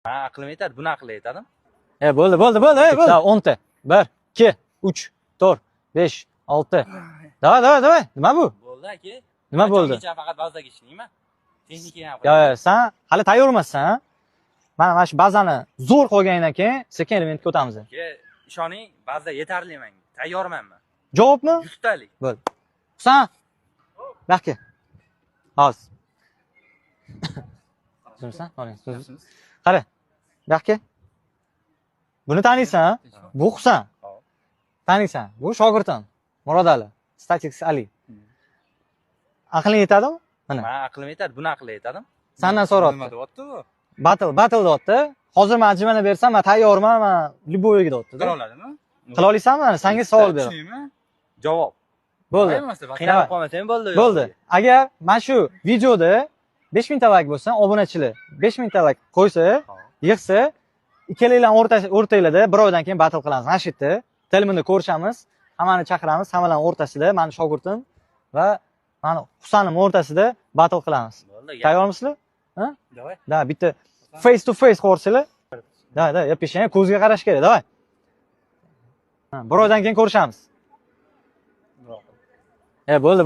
Ha, aqlim yetadi, buni aqli yetadi. Bo'ldi. Bo'ldi. 10 ta. 1, 2, 3, 4, 5, 6. Davay. Nima bu? Bo'ldi aka. Nima bo'ldi? Kecha faqat bazaga ishlaydingmi? Texnika ham Yo, sen hali tayyor emassan, ha? Mana shu bazani zo'r qo'ygandan keyin sekin elementga o'tamiz. Aka, ishoning, baza yetarli menga. Tayyorman men. Javobmi? 100 talik. Bo'ldi. Sen Bakki. Hozir. So'rsan, oling. Qara. Bakki. Buni taniysan? Bu Husan. Taniysan? Bu shogirdim. Murodali. Statistics Ali. Aqling yetadimi? Mana. Men aqlim yetadi, buni aqli yetadi. Sendan so'rabdi. Nima deyapti u? Battle deyapti. Hozir men ajmanib bersam, men tayyorman, men liboyga deyapti. Qila oladimi? Qila olasanmi? Senga savol beraman. Tushunaymi? Javob. Bo'ldi. Qiynalib qolmasang bo'ldi. Bo'ldi. Agar mana shu videoda 5000 ta like bo'lsa, obunachilar 5000 ta like qo'ysa, yig'sa, ikkalanglar o'rtanglarda bir oydan keyin battle qilamiz. Mana shu yerda telefonda ko'rishamiz, hammani chaqiramiz, hammalarning o'rtasida meni shogirdim va meni Husanim o'rtasida battle qilamiz. Tayyormisizlar? Ha? Davay. Da, bitta face to face qo'rsanglar. Da, yapishang, ko'zga qarash kerak, davay. Ha, bir oydan keyin ko'rishamiz. Bo'ldi.